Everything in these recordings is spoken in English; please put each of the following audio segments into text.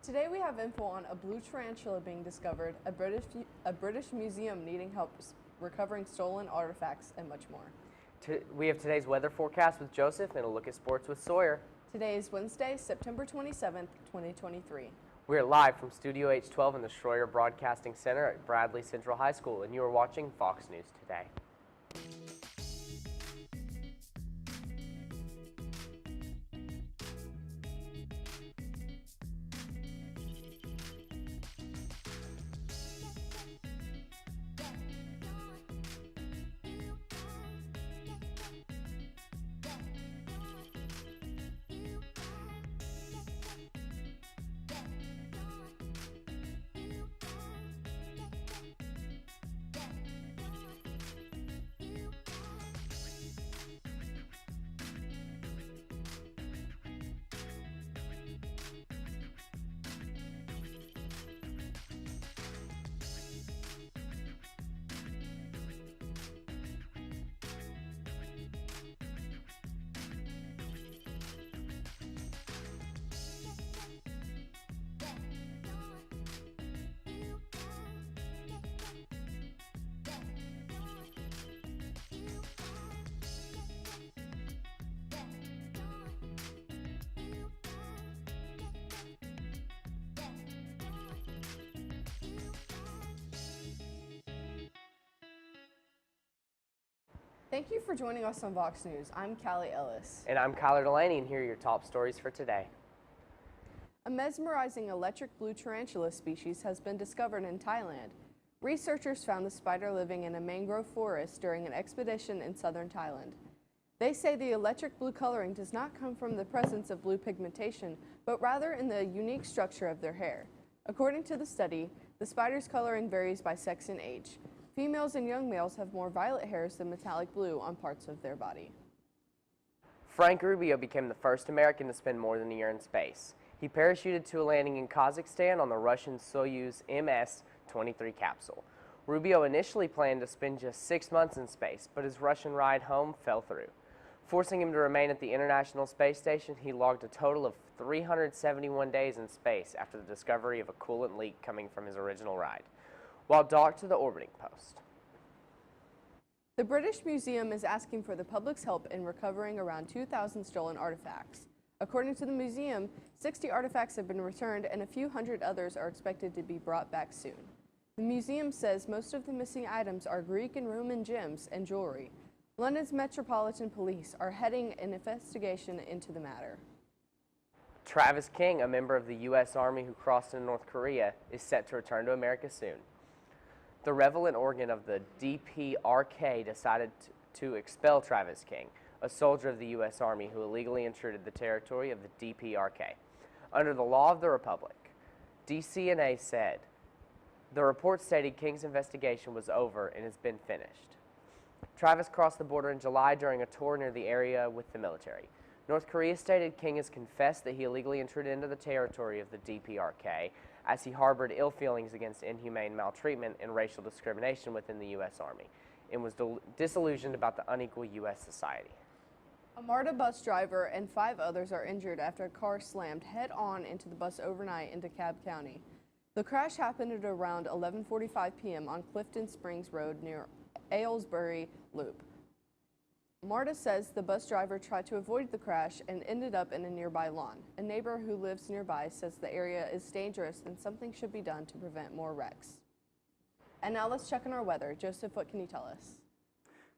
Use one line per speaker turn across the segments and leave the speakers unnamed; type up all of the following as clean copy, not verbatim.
Today we have info on a blue tarantula being discovered, a British museum needing help recovering stolen artifacts, and much more.
We have today's weather forecast with Joseph and a look at sports with Sawyer.
Today is Wednesday, September 27th, 2023.
We're live from Studio H12 in the Shroyer Broadcasting Center at Bradley Central High School, and you are watching Fox News Today.
Thank you for joining us on Vox News. I'm Callie Ellis.
And I'm Kyler Delaney, and here are your top stories for today.
A mesmerizing electric blue tarantula species has been discovered in Thailand. Researchers found the spider living in a mangrove forest during an expedition in southern Thailand. They say the electric blue coloring does not come from the presence of blue pigmentation, but rather in the unique structure of their hair. According to the study, the spider's coloring varies by sex and age. Females and young males have more violet hairs than metallic blue on parts of their body.
Frank Rubio became the first American to spend more than a year in space. He parachuted to a landing in Kazakhstan on the Russian Soyuz MS-23 capsule. Rubio initially planned to spend just 6 months in space, but his Russian ride home fell through. Forcing him to remain at the International Space Station, he logged a total of 371 days in space after the discovery of a coolant leak coming from his original ride, while docked to the orbiting post.
The British Museum is asking for the public's help in recovering around 2,000 stolen artifacts. According to the museum, 60 artifacts have been returned and a few hundred others are expected to be brought back soon. The museum says most of the missing items are Greek and Roman gems and jewelry. London's Metropolitan Police are heading an investigation into the matter.
Travis King, a member of the U.S. Army who crossed into North Korea, is set to return to America soon. The relevant organ of the DPRK decided to expel Travis King, a soldier of the U.S. Army who illegally intruded the territory of the DPRK. Under the law of the Republic, DCNA said, the report stated King's investigation was over and has been finished. Travis crossed the border in July during a tour near the area with the military. North Korea stated King has confessed that he illegally intruded into the territory of the DPRK as he harbored ill feelings against inhumane maltreatment and racial discrimination within the U.S. Army and was disillusioned about the unequal U.S. society.
A MARTA bus driver and 5 others are injured after a car slammed head-on into the bus overnight in DeKalb County. The crash happened at around 11:45 p.m. on Clifton Springs Road near Aylesbury Loop. MARTA says the bus driver tried to avoid the crash and ended up in a nearby lawn. A neighbor who lives nearby says the area is dangerous and something should be done to prevent more wrecks. And now let's check on our weather. Joseph, what can you tell us?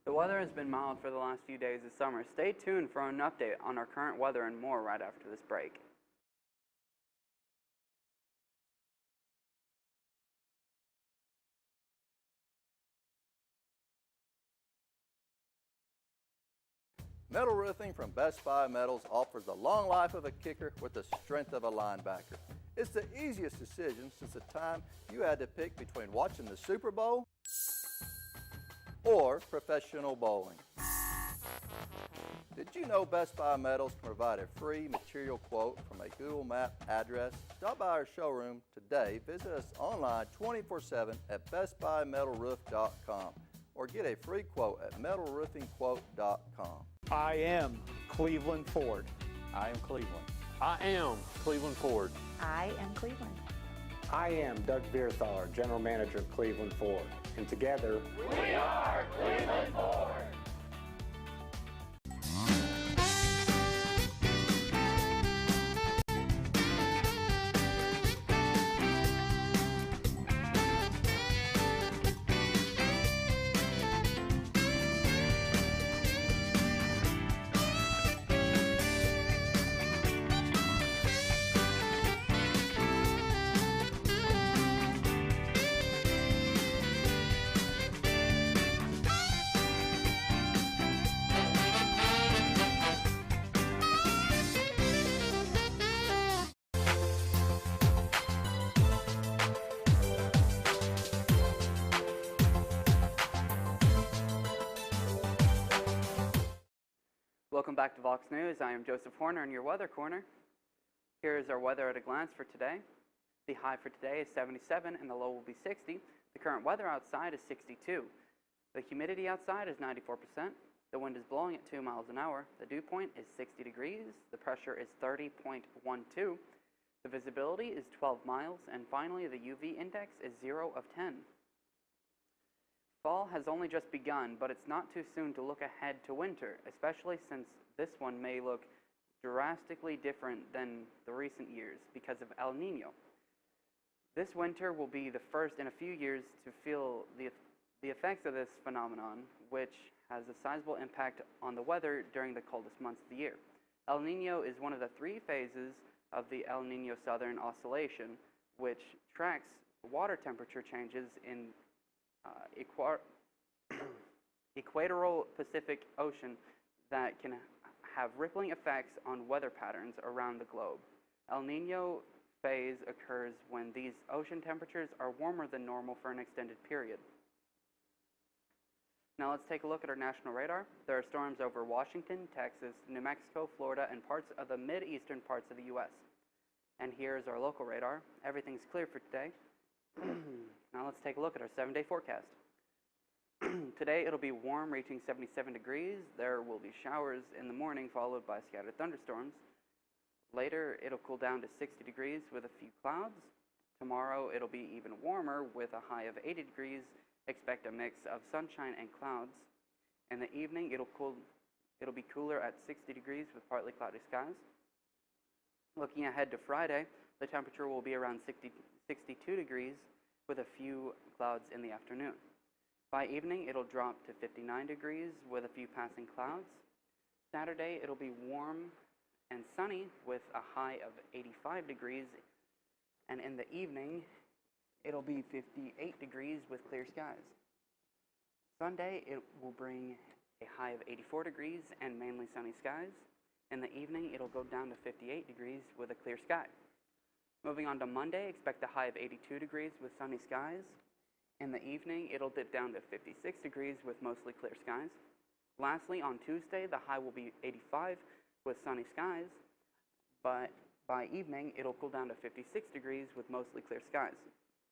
The weather has been mild for the last few days this summer. Stay tuned for an update on our current weather and more right after this break.
Metal roofing from Best Buy Metals offers the long life of a kicker with the strength of a linebacker. It's the easiest decision since the time you had to pick between watching the Super Bowl or professional bowling. Did you know Best Buy Metals can provide a free material quote from a Google Map address? Stop by our showroom today. Visit us online 24/7 at bestbuymetalroof.com or get a free quote at metalroofingquote.com.
I am Cleveland Ford.
I am Cleveland.
I am Cleveland Ford.
I am Cleveland.
I am Doug Vierthaler, General Manager of Cleveland Ford, and together,
we are Cleveland Ford.
Welcome back to Vox News. I am Joseph Horner in your Weather Corner. Here is our weather at a glance for today. The high for today is 77 and the low will be 60. The current weather outside is 62. The humidity outside is 94%. The wind is blowing at 2 miles an hour. The dew point is 60 degrees. The pressure is 30.12. The visibility is 12 miles. And finally, the UV index is 0 of 10. Fall has only just begun, but it's not too soon to look ahead to winter, especially since this one may look drastically different than the recent years because of El Nino. This winter will be the first in a few years to feel the effects of this phenomenon, which has a sizable impact on the weather during the coldest months of the year. El Nino is one of the 3 phases of the El Nino Southern Oscillation, which tracks water temperature changes in equatorial Pacific Ocean that can have rippling effects on weather patterns around the globe. El Nino phase occurs when these ocean temperatures are warmer than normal for an extended period. Now let's take a look at our national radar. There are storms over Washington, Texas, New Mexico, Florida, and parts of the mid-eastern parts of the U.S. And here's our local radar. Everything's clear for today. Now let's take a look at our 7-day forecast. Today it'll be warm, reaching 77 degrees. There will be showers in the morning, followed by scattered thunderstorms. Later it'll cool down to 60 degrees with a few clouds. Tomorrow it'll be even warmer with a high of 80 degrees. Expect a mix of sunshine and clouds. In the evening it'll be cooler at 60 degrees with partly cloudy skies. Looking ahead to Friday, the temperature will be around 62 degrees with a few clouds in the afternoon. By evening, it'll drop to 59 degrees with a few passing clouds. Saturday, it'll be warm and sunny with a high of 85 degrees. And in the evening, it'll be 58 degrees with clear skies. Sunday, it will bring a high of 84 degrees and mainly sunny skies. In the evening, it'll go down to 58 degrees with a clear sky. Moving on to Monday, expect a high of 82 degrees with sunny skies. In the evening, it'll dip down to 56 degrees with mostly clear skies. Lastly, on Tuesday, the high will be 85 with sunny skies, but by evening, it'll cool down to 56 degrees with mostly clear skies.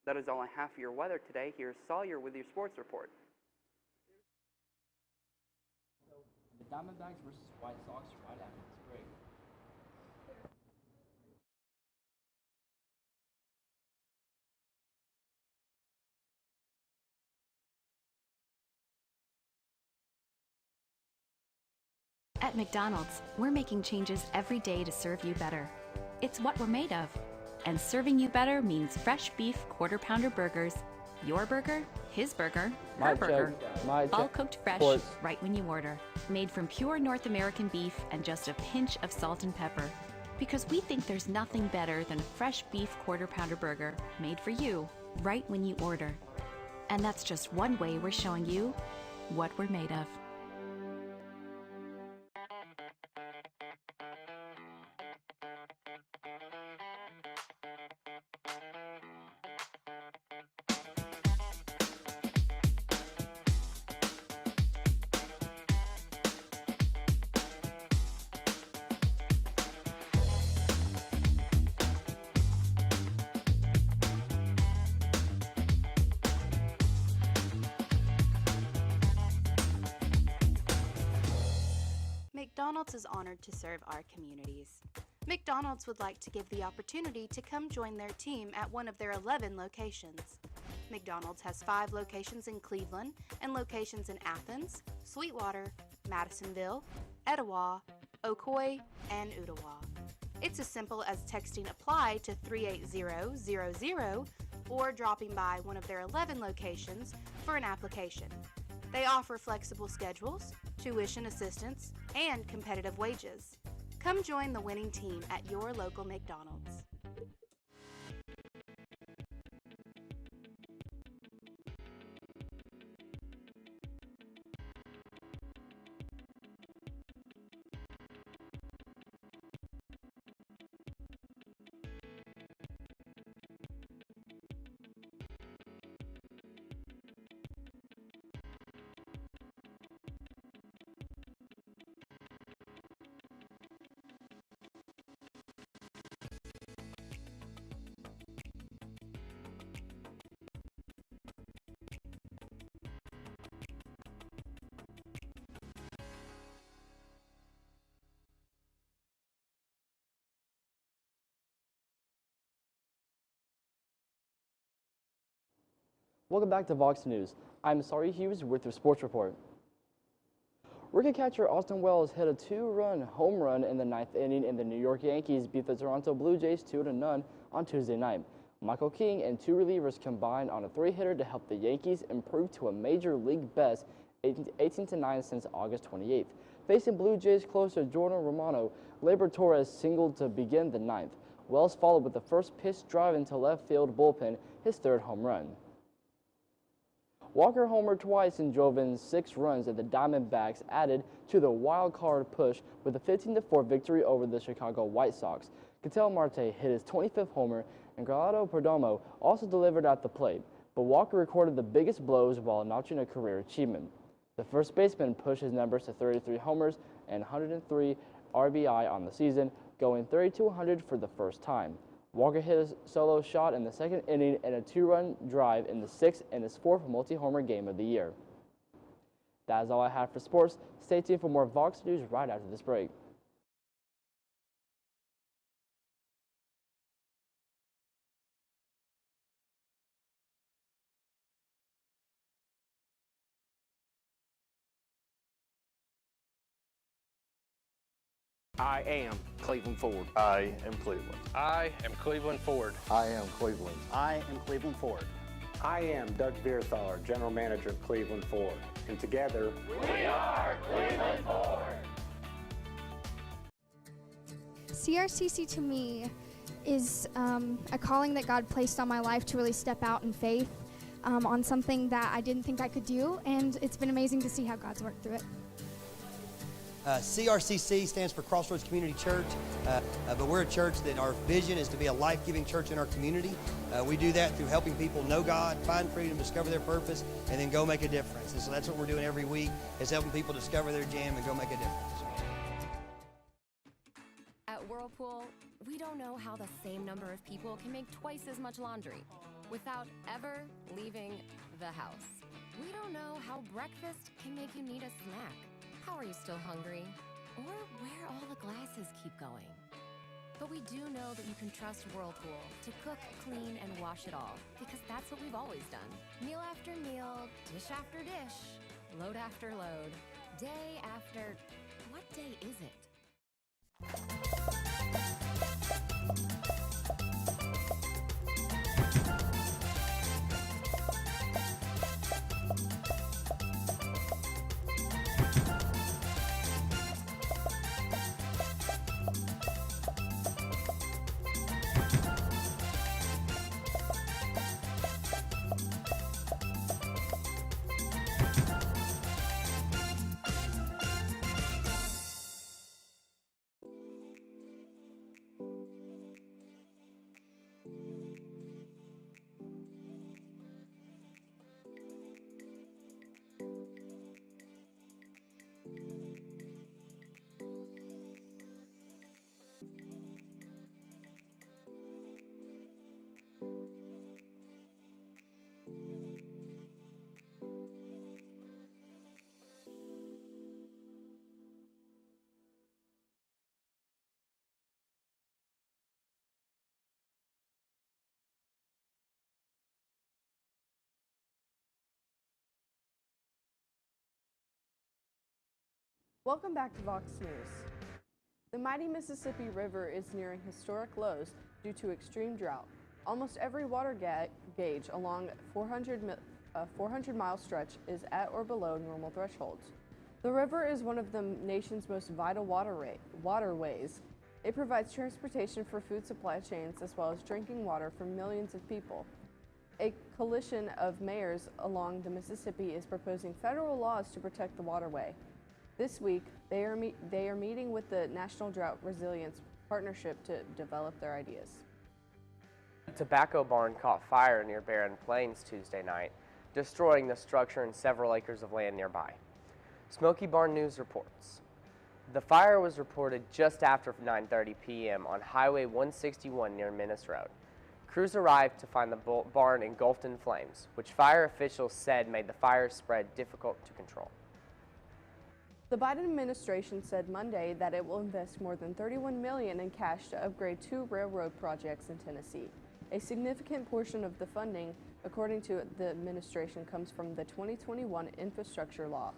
That is all I have for your weather today. Here's Sawyer with your sports report.
The Diamondbacks versus White Sox right after this break.
At McDonald's, we're making changes every day to serve you better. It's what we're made of. And serving you better means fresh beef quarter-pounder burgers. Your burger, his burger, her burger. All cooked fresh right when you order. Made from pure North American beef and just a pinch of salt and pepper. Because we think there's nothing better than a fresh beef quarter-pounder burger made for you right when you order. And that's just one way we're showing you what we're made of.
McDonald's is honored to serve our communities.
McDonald's would like to give the opportunity to come join their team at one of their 11 locations. McDonald's has 5 locations in Cleveland and locations in Athens, Sweetwater, Madisonville, Etowah, Ocoee, and Ottawa. It's as simple as texting APPLY to 38000 or dropping by one of their 11 locations for an application. They offer flexible schedules, tuition assistance, and competitive wages. Come join the winning team at your local McDonald's.
Welcome back to Vox News. I'm Sari Hughes with your sports report. Rookie catcher Austin Wells hit a 2-run home run in the 9th inning, and the New York Yankees beat the Toronto Blue Jays 2-0 on Tuesday night. Michael King and 2 relievers combined on a 3-hitter to help the Yankees improve to a major league best 18-9 since August 28th. Facing Blue Jays closer Jordan Romano, Gleyber Torres singled to begin the 9th. Wells followed with the first pitch drive into left field bullpen, his 3rd home run. Walker homered twice and drove in 6 runs, and the Diamondbacks added to the wild card push with a 15-4 victory over the Chicago White Sox. Ketel Marte hit his 25th homer, and Geraldo Perdomo also delivered at the plate, but Walker recorded the biggest blows while notching a career achievement. The first baseman pushed his numbers to 33 homers and 103 RBI on the season, going 3200 for the first time. Walker hit a solo shot in the 2nd inning and a 2-run drive in the 6th and his 4th multi-homer game of the year. That is all I have for sports. Stay tuned for more Vox News right after this break.
I am Cleveland Ford.
I am Cleveland. I am Cleveland Ford.
I am Cleveland.
I am Cleveland Ford.
I am Doug Vierthaler, General Manager of Cleveland Ford. And together,
we are Cleveland Ford.
CRCC to me is a calling that God placed on my life to really step out in faith on something that I didn't think I could do, and it's been amazing to see how God's worked through it.
CRCC stands for Crossroads Community Church, but we're a church that our vision is to be a life-giving church in our community. We do that through helping people know God, find freedom, discover their purpose, and then go make a difference. And so that's what we're doing every week, is helping people discover their jam and go make a difference.
At Whirlpool, we don't know how the same number of people can make twice as much laundry without ever leaving the house. We don't know how breakfast can make you need a snack. How are you still hungry? Or where all the glasses keep going. But we do know that you can trust Whirlpool to cook, clean, and wash it all, because that's what we've always done. Meal after meal, dish after dish, load after load, day after... What day is it?
Welcome back to Vox News. The mighty Mississippi River is nearing historic lows due to extreme drought. Almost every water gauge along 400-mile stretch is at or below normal thresholds. The river is one of the nation's most vital waterways. It provides transportation for food supply chains as well as drinking water for millions of people. A coalition of mayors along the Mississippi is proposing federal laws to protect the waterway. This week, they are meeting with the National Drought Resilience Partnership to develop their ideas.
A tobacco barn caught fire near Barren Plains Tuesday night, destroying the structure and several acres of land nearby. Smoky Barn News reports. The fire was reported just after 9:30 p.m. on Highway 161 near Menace Road. Crews arrived to find the barn engulfed in flames, which fire officials said made the fire spread difficult to control.
The Biden administration said Monday that it will invest more than $31 million in cash to upgrade 2 railroad projects in Tennessee. A significant portion of the funding, according to the administration, comes from the 2021 infrastructure law.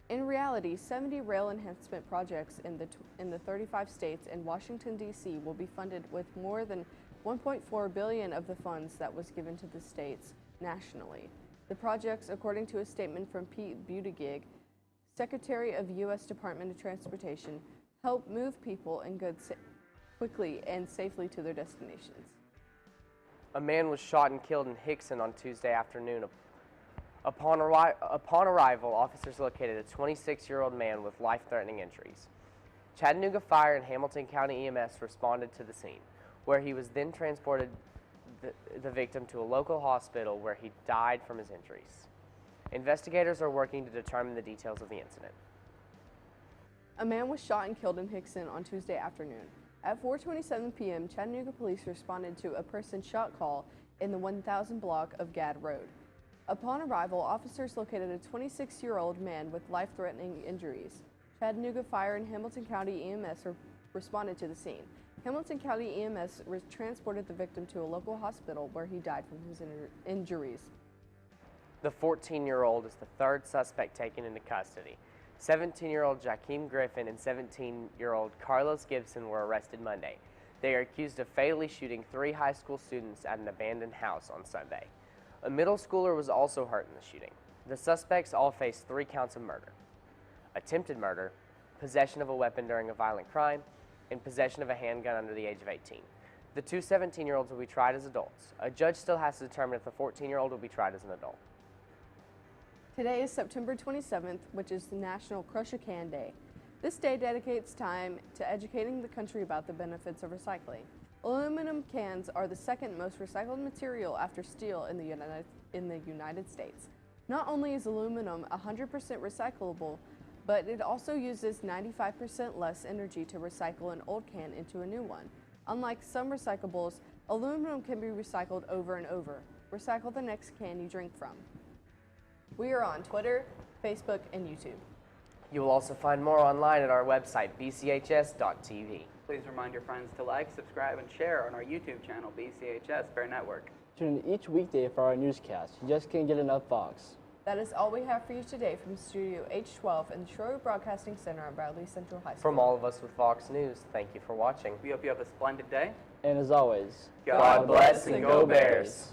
In reality, 70 rail enhancement projects in the 35 states and Washington, D.C. will be funded with more than $1.4 billion of the funds that was given to the states nationally. The projects, according to a statement from Pete Buttigieg, Secretary of U.S. Department of Transportation, help move people and goods quickly and safely to their destinations.
A man was shot and killed in Hickson on Tuesday afternoon. Upon arrival, officers located a 26-year-old man with life-threatening injuries. Chattanooga Fire and Hamilton County EMS responded to the scene, where he was then transported the victim to a local hospital where he died from his injuries. Investigators are working to determine the details of the incident.
A man was shot and killed in Hickson on Tuesday afternoon. At 4:27 p.m., Chattanooga police responded to a person shot call in the 1000 block of Gadd Road. Upon arrival, officers located a 26-year-old man with life-threatening injuries. Chattanooga Fire and Hamilton County EMS responded to the scene. Hamilton County EMS transported the victim to a local hospital where he died from his injuries.
The 14-year-old is the third suspect taken into custody. 17-year-old Jakeem Griffin and 17-year-old Carlos Gibson were arrested Monday. They are accused of fatally shooting 3 high school students at an abandoned house on Sunday. A middle schooler was also hurt in the shooting. The suspects all face 3 counts of murder: attempted murder, possession of a weapon during a violent crime, and possession of a handgun under the age of 18. The 2 17-year-olds will be tried as adults. A judge still has to determine if the 14-year-old will be tried as an adult.
Today is September 27th, which is the National Crush a Can Day. This day dedicates time to educating the country about the benefits of recycling. Aluminum cans are the second most recycled material after steel in the United States. Not only is aluminum 100% recyclable, but it also uses 95% less energy to recycle an old can into a new one. Unlike some recyclables, aluminum can be recycled over and over. Recycle the next can you drink from. We are on Twitter, Facebook, and YouTube.
You will also find more online at our website, bchs.tv.
Please remind your friends to like, subscribe, and share on our YouTube channel, BCHS Bear Network.
Tune in each weekday for our newscast. You just can't get enough Vox.
That is all we have for you today from Studio H12 and the Shroyer Broadcasting Center at Bradley Central High School.
From all of us with Vox News, thank you for watching.
We hope you have a splendid day.
And as always,
God bless and go Bears.